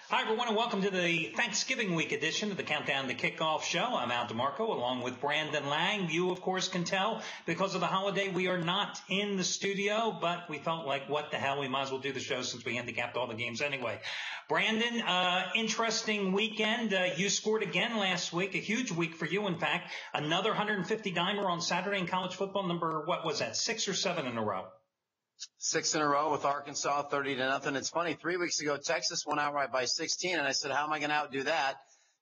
Hi, everyone, and welcome to the Thanksgiving week edition of the Countdown to Kickoff show. I'm Al DeMarco, along with Brandon Lang. You, of course, can tell because of the holiday we are not in the studio, but we felt like, what the hell, we might as well do the show since we handicapped all the games anyway. Brandon, interesting weekend. You scored again last week, a huge week for you, in fact. Another 150-dimer on Saturday in college football, number, what was that, 6 or 7 in a row? 6 in a row with Arkansas, 30-0. It's funny, 3 weeks ago, Texas went outright by 16, and I said, how am I going to outdo that?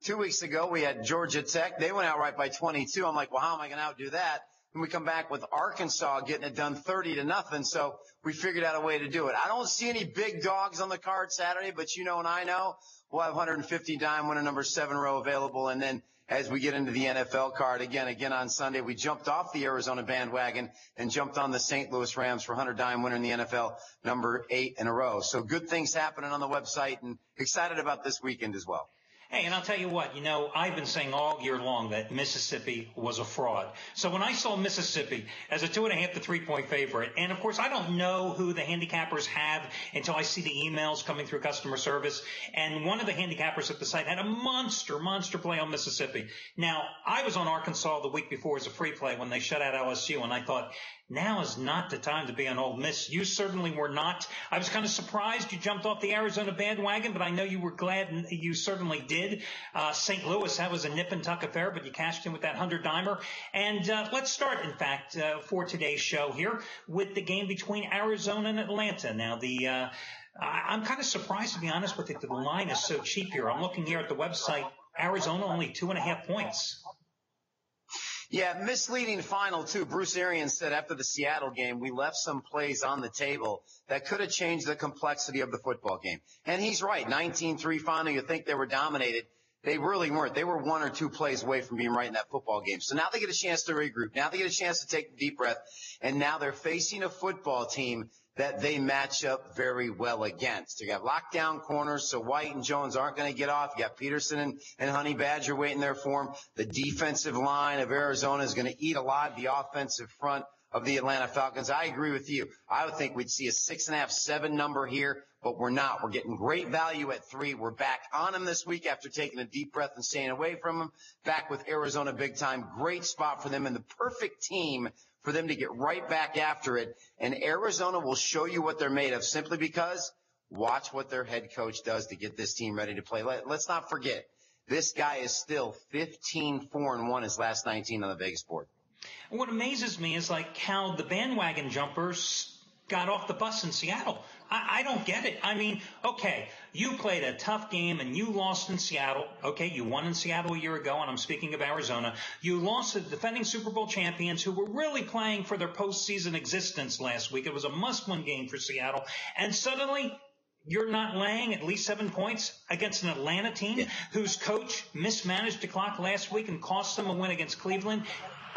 2 weeks ago, we had Georgia Tech. They went outright by 22. I'm like, well, how am I going to outdo that? And we come back with Arkansas getting it done 30-0. So we figured out a way to do it. I don't see any big dogs on the card Saturday, but you know and I know we'll have 150 dime winner number 7 row available. And then as we get into the NFL card, again on Sunday, we jumped off the Arizona bandwagon and jumped on the St. Louis Rams for 100 dime winner in the NFL number 8 in a row. So good things happening on the website and excited about this weekend as well. Hey, and I'll tell you what, I've been saying all year long that Mississippi was a fraud. So when I saw Mississippi as a 2.5 to 3-point favorite, and of course I don't know who the handicappers have until I see the emails coming through customer service, and one of the handicappers at the site had a monster play on Mississippi. Now, I was on Arkansas the week before as a free play when they shut out LSU, and I thought, now is not the time to be on Ole Miss. You certainly were not. I was kind of surprised you jumped off the Arizona bandwagon, but I know you were glad you certainly did. St. Louis, that was a nip and tuck affair, but you cashed in with that 100-dimer. And let's start, in fact, for today's show here with the game between Arizona and Atlanta. Now, I'm kind of surprised, to be honest with you, that the line is so cheap here. I'm looking here at the website. Arizona only 2.5 points. Yeah, misleading final, too. Bruce Arians said after the Seattle game, we left some plays on the table that could have changed the complexity of the football game. And he's right. 19-3 final, you think they were dominated. They really weren't. They were 1 or 2 plays away from being right in that football game. So now they get a chance to regroup. Now they get a chance to take a deep breath. And now they're facing a football team that they match up very well against. You got lockdown corners, so White and Jones aren't going to get off. You got Peterson and Honey Badger waiting there for them. The defensive line of Arizona is going to eat a lot of the offensive front of the Atlanta Falcons. I agree with you. I would think we'd see a 6.5, 7 number here, but we're not. We're getting great value at 3. We're back on them this week after taking a deep breath and staying away from them. Back with Arizona big time. Great spot for them and the perfect team for them to get right back after it. And Arizona will show you what they're made of simply because watch what their head coach does to get this team ready to play. Let's not forget, this guy is still 15-4-1 his last 19 on the Vegas board. What amazes me is like how the bandwagon jumpers got off the bus in Seattle. I don't get it. I mean, okay, you played a tough game and you lost in Seattle. Okay, you won in Seattle a year ago, and I'm speaking of Arizona. You lost to the defending Super Bowl champions who were really playing for their postseason existence last week. It was a must-win game for Seattle. And suddenly, you're not laying at least 7 points against an Atlanta team whose coach mismanaged the clock last week and cost them a win against Cleveland.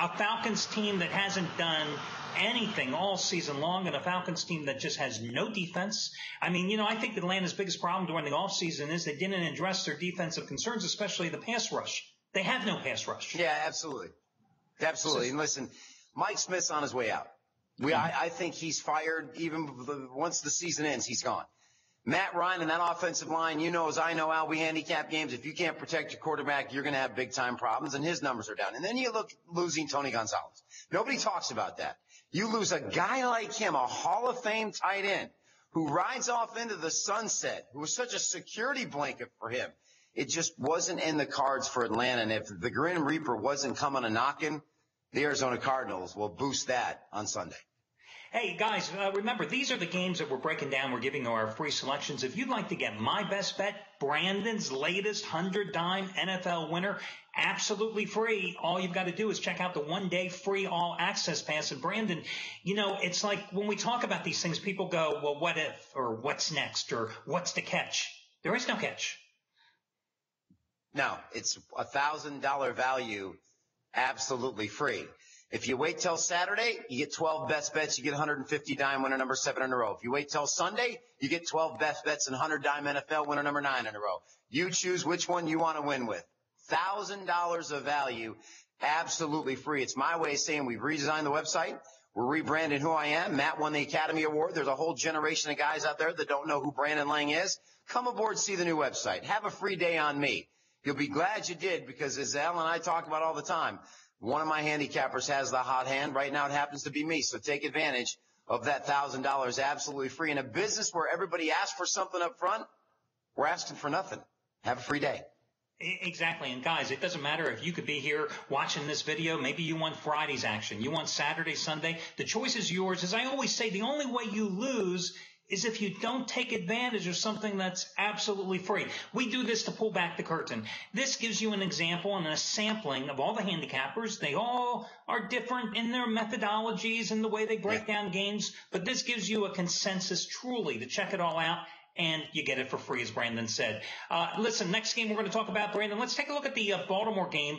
A Falcons team that hasn't done anything all season long, and a Falcons team that just has no defense. I mean, I think Atlanta's biggest problem during the offseason is they didn't address their defensive concerns, especially the pass rush. They have no pass rush. Yeah, absolutely. Absolutely. And listen, Mike Smith's on his way out. I think he's fired even once the season ends, he's gone. Matt Ryan and that offensive line, as I know, Al, we handicap games. If you can't protect your quarterback, you're going to have big-time problems, and his numbers are down. And then you look losing Tony Gonzalez. Nobody talks about that. You lose a guy like him, a Hall of Fame tight end, who rides off into the sunset, who was such a security blanket for him. It just wasn't in the cards for Atlanta. And if the Grim Reaper wasn't coming a knocking, the Arizona Cardinals will boost that on Sunday. Hey, guys, remember, these are the games that we're breaking down. We're giving our free selections. If you'd like to get my best bet, Brandon's latest 100-dime NFL winner, absolutely free. All you've got to do is check out the 1-day free all-access pass. And, Brandon, it's like when we talk about these things, people go, well, what if, or what's next, or what's the catch? There is no catch. No, it's $1,000 value, absolutely free. If you wait till Saturday, you get 12 best bets. You get 150 dime winner number 7 in a row. If you wait till Sunday, you get 12 best bets and 100 dime NFL winner number 9 in a row. You choose which one you want to win with. $1,000 of value, absolutely free. It's my way of saying we've redesigned the website. We're rebranding who I am. Matt won the Academy Award. There's a whole generation of guys out there that don't know who Brandon Lang is. Come aboard, see the new website. Have a free day on me. You'll be glad you did, because as Al and I talk about all the time, one of my handicappers has the hot hand. Right now it happens to be me. So take advantage of that $1,000 absolutely free. In a business where everybody asks for something up front, we're asking for nothing. Have a free day. Exactly. And guys, it doesn't matter if you could be here watching this video. Maybe you want Friday's action. You want Saturday, Sunday. The choice is yours. As I always say, the only way you lose is if you don't take advantage of something that's absolutely free. We do this to pull back the curtain. This gives you an example and a sampling of all the handicappers. They all are different in their methodologies and the way they break down games, but this gives you a consensus truly to check it all out. And you get it for free, as Brandon said. Listen, next game we're going to talk about, Brandon, let's take a look at the Baltimore game.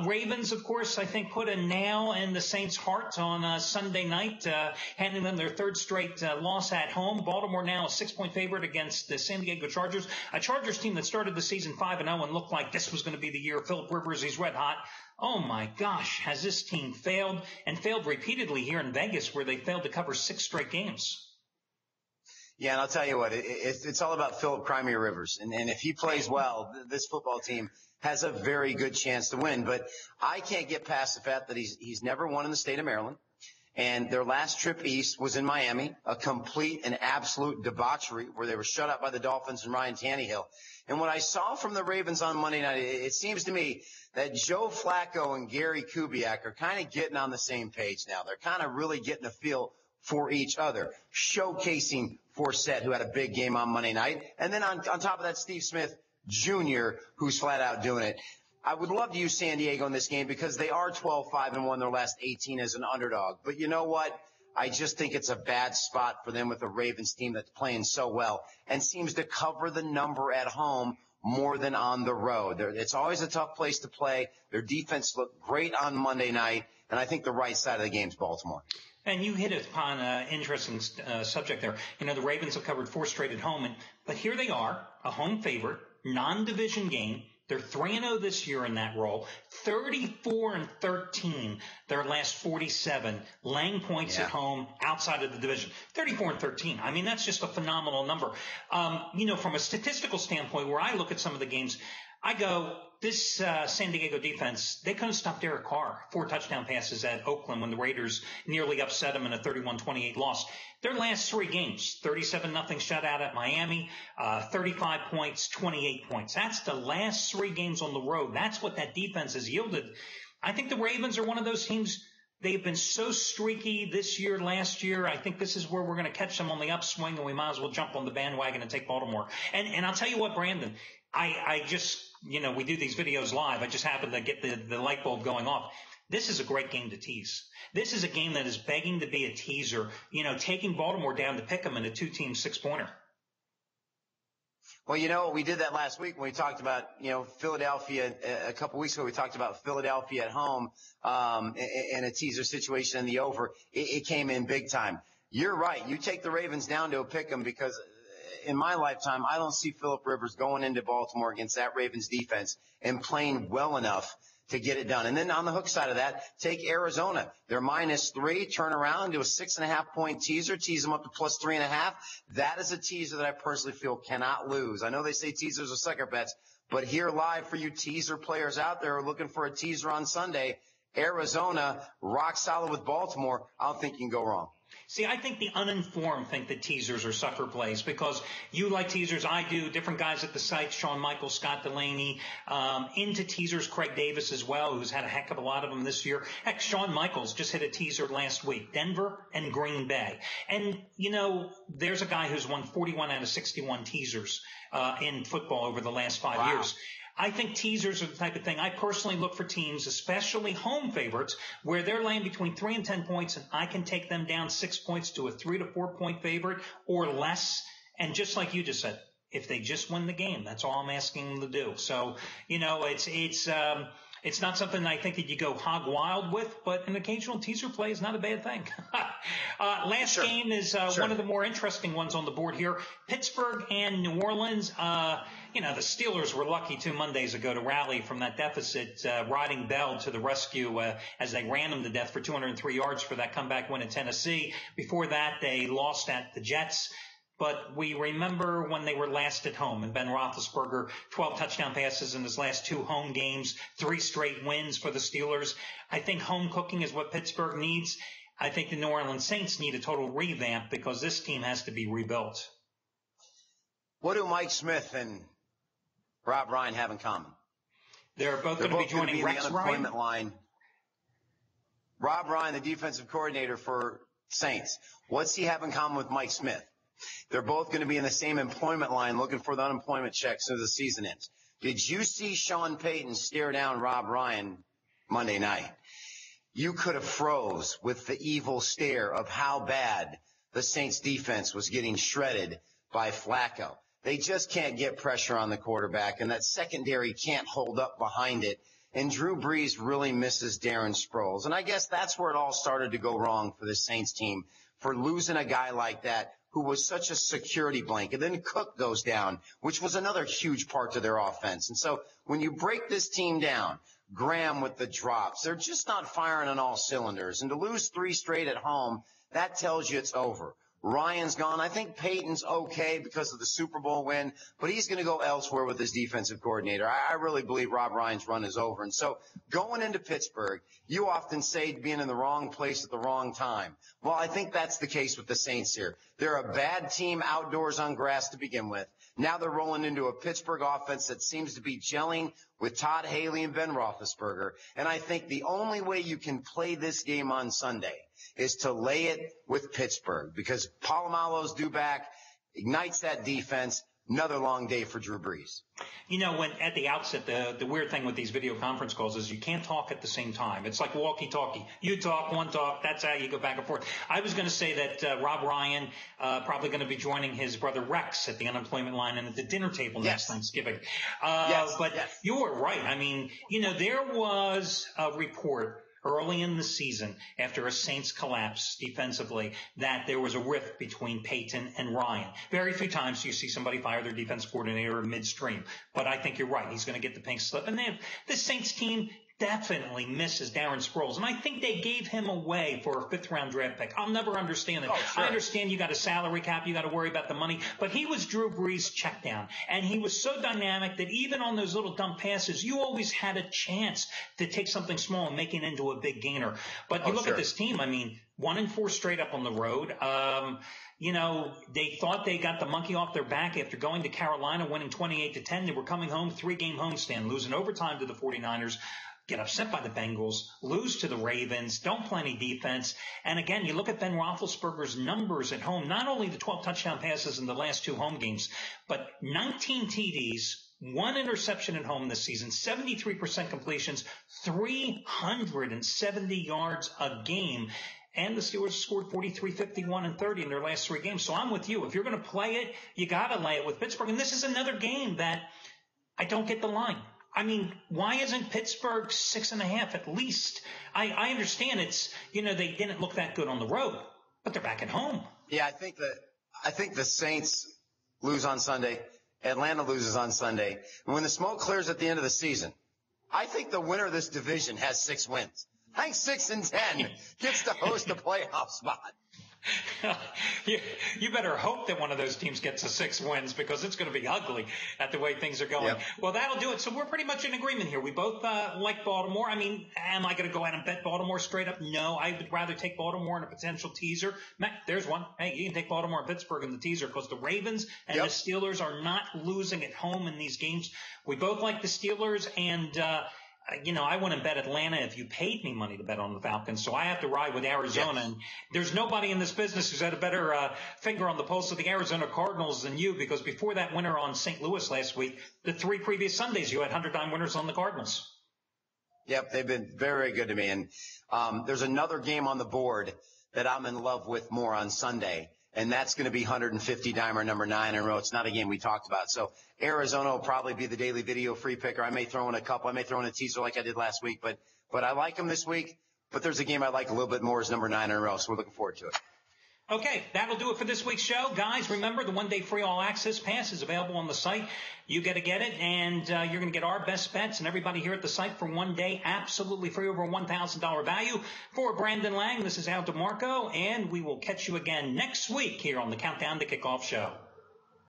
Ravens, of course, I think put a nail in the Saints' heart on Sunday night, handing them their third straight loss at home. Baltimore now a 6-point favorite against the San Diego Chargers, a Chargers team that started the season 5-0 and looked like this was going to be the year. Phillip Rivers, he's red hot. Oh, my gosh, has this team failed, and failed repeatedly here in Vegas, where they failed to cover 6 straight games. Yeah, and I'll tell you what, it's all about Phillip Crimey Rivers. And if he plays well, this football team has a very good chance to win. But I can't get past the fact that he's never won in the state of Maryland. And their last trip east was in Miami, a complete and absolute debauchery where they were shut out by the Dolphins and Ryan Tannehill. And what I saw from the Ravens on Monday night, it seems to me that Joe Flacco and Gary Kubiak are kind of getting on the same page now. They're kind of really getting a feel for each other, showcasing Forsett, who had a big game on Monday night. And then on top of that, Steve Smith Jr., who's flat out doing it. I would love to use San Diego in this game because they are 12-5 and won their last 18 as an underdog. But you know what? I just think it's a bad spot for them with a Ravens team that's playing so well and seems to cover the number at home more than on the road. It's always a tough place to play. Their defense looked great on Monday night, and I think the right side of the game is Baltimore. And you hit upon an interesting subject there. You know, the Ravens have covered 4 straight at home, but here they are, a home favorite, non-division game. They're 3-0 this year in that role, 34-13 their last 47, laying points at home outside of the division. 34-13. I mean, that's just a phenomenal number. You know, from a statistical standpoint, where I look at some of the games, I go, this San Diego defense, they couldn't stop Derek Carr. 4 touchdown passes at Oakland when the Raiders nearly upset him in a 31-28 loss. Their last 3 games, 37-0 shutout at Miami, 35 points, 28 points. That's the last 3 games on the road. That's what that defense has yielded. I think the Ravens are one of those teams. They've been so streaky this year, last year. I think this is where we're going to catch them on the upswing, and we might as well jump on the bandwagon and take Baltimore. And I'll tell you what, Brandon, I just, you know, we do these videos live. I just happened to get the light bulb going off. This is a great game to tease. This is a game that is begging to be a teaser, you know, taking Baltimore down to pick them in a 2-team 6-pointer. Well, you know, we did that last week when we talked about, you know, Philadelphia a couple weeks ago. We talked about Philadelphia at home in a teaser situation in the over. It came in big time. You're right. You take the Ravens down to a pick 'em because in my lifetime, I don't see Phillip Rivers going into Baltimore against that Ravens defense and playing well enough to get it done. And then on the hook side of that, take Arizona. They're -3, turn around, do a 6.5-point teaser, tease them up to +3.5. That is a teaser that I personally feel cannot lose. I know they say teasers are sucker bets, but here live for you teaser players out there who are looking for a teaser on Sunday, Arizona, rock solid with Baltimore. I don't think you can go wrong. See, I think the uninformed think that teasers are sucker plays because you like teasers. I do. Different guys at the site, Shawn Michaels, Scott Delaney, into teasers, Craig Davis as well, who's had a heck of a lot of them this year. Heck, Shawn Michaels just hit a teaser last week, Denver and Green Bay. And, you know, there's a guy who's won 41 out of 61 teasers in football over the last 5 years. I think teasers are the type of thing. I personally look for teams, especially home favorites, where they're laying between 3 and 10 points, and I can take them down 6 points to a 3 to 4 point favorite or less. And just like you just said, if they just win the game, that's all I'm asking them to do. So, you know, it's not something I think that you go hog wild with, but an occasional teaser play is not a bad thing. Last game is one of the more interesting ones on the board here. Pittsburgh and New Orleans. the Steelers were lucky 2 Mondays ago to rally from that deficit, riding Bell to the rescue as they ran him to death for 203 yards for that comeback win in Tennessee. Before that, they lost at the Jets. But we remember when they were last at home, and Ben Roethlisberger, 12 touchdown passes in his last 2 home games, 3 straight wins for the Steelers. I think home cooking is what Pittsburgh needs. I think the New Orleans Saints need a total revamp because this team has to be rebuilt. What do Mike Smith and Rob Ryan have in common? They're both going to be joining Rex the unemployment line. Rob Ryan, the defensive coordinator for Saints. What's he have in common with Mike Smith? They're both going to be in the same employment line looking for the unemployment check so the season ends. Did you see Sean Payton stare down Rob Ryan Monday night? You could have froze with the evil stare of how bad the Saints defense was getting shredded by Flacco. They just can't get pressure on the quarterback, and that secondary can't hold up behind it. And Drew Brees really misses Darren Sproles. And I guess that's where it all started to go wrong for the Saints team, for losing a guy like that who was such a security blanket. Then Cook goes down, which was another huge part to their offense. And so when you break this team down, Graham with the drops, they're just not firing on all cylinders. And to lose 3 straight at home, that tells you it's over. Ryan's gone. I think Peyton's okay because of the Super Bowl win, but he's going to go elsewhere with his defensive coordinator. I really believe Rob Ryan's run is over. And so going into Pittsburgh, you often say being in the wrong place at the wrong time. Well, I think that's the case with the Saints here. They're a bad team outdoors on grass to begin with. Now they're rolling into a Pittsburgh offense that seems to be gelling with Todd Haley and Ben Roethlisberger. And I think the only way you can play this game on Sunday is to lay it with Pittsburgh because Polamalu's due back, ignites that defense. Another long day for Drew Brees. When at the outset, the weird thing with these video conference calls is you can't talk at the same time. It's like walkie-talkie. You talk, one talk. That's how you go back and forth. I was going to say that Rob Ryan probably going to be joining his brother Rex at the unemployment line and at the dinner table next Thanksgiving. But you were right. I mean, there was a report early in the season, after a Saints collapse defensively, that there was a rift between Peyton and Ryan. Very few times do you see somebody fire their defense coordinator midstream. But I think you're right. He's going to get the pink slip. And the Saints team definitely misses Darren Sproles. And I think they gave him away for a 5th-round draft pick. I'll never understand it. Oh, sure. I understand you got a salary cap. You got to worry about the money. But he was Drew Brees' check down. And he was so dynamic that even on those little dump passes, you always had a chance to take something small and make it into a big gainer. But you look at this team, 1-4 straight up on the road. They thought they got the monkey off their back after going to Carolina, winning 28-10. They were coming home, 3-game homestand, losing overtime to the 49ers. Get upset by the Bengals, lose to the Ravens, don't play any defense. And again, you look at Ben Roethlisberger's numbers at home, not only the 12 touchdown passes in the last 2 home games, but 19 TDs, 1 interception at home this season, 73% completions, 370 yards a game. And the Steelers scored 43, 51, and 30 in their last 3 games. So I'm with you. If you're going to play it, you got to lay it with Pittsburgh. And this is another game that I don't get the line. Why isn't Pittsburgh 6.5 at least? I understand it's, they didn't look that good on the road, but they're back at home. Yeah, I think the Saints lose on Sunday. Atlanta loses on Sunday. And when the smoke clears at the end of the season, I think the winner of this division has 6 wins. I think 6-10 gets to host a playoff spot. You better hope that one of those teams gets to 6 wins because it's going to be ugly at the way things are going. Yep. Well, that'll do it. So we're pretty much in agreement here. We both like Baltimore. Am I going to go out and bet Baltimore straight up? No, I would rather take Baltimore in a potential teaser. There's one. Hey, you can take Baltimore and Pittsburgh in the teaser because the Ravens and the Steelers are not losing at home in these games. We both like the Steelers and I wouldn't bet Atlanta if you paid me money to bet on the Falcons, so I have to ride with Arizona. And there's nobody in this business who's had a better finger on the pulse of the Arizona Cardinals than you, because before that winner on St. Louis last week, the 3 previous Sundays, you had 100-time winners on the Cardinals. Yep, they've been very good to me. And there's another game on the board that I'm in love with more on Sunday, and that's going to be 150-dimer number 9 in a row. It's not a game we talked about. So Arizona will probably be the daily video free picker. I may throw in a couple. I may throw in a teaser like I did last week. But I like them this week. But there's a game I like a little bit more is number 9 in a row. So we're looking forward to it. Okay, that'll do it for this week's show. Guys, remember the one-day free all-access pass is available on the site. You got to get it, and you're going to get our best bets and everybody here at the site for 1 day, absolutely free, over $1,000 value. For Brandon Lang, this is Al DeMarco, and we will catch you again next week here on the Countdown to Kickoff show.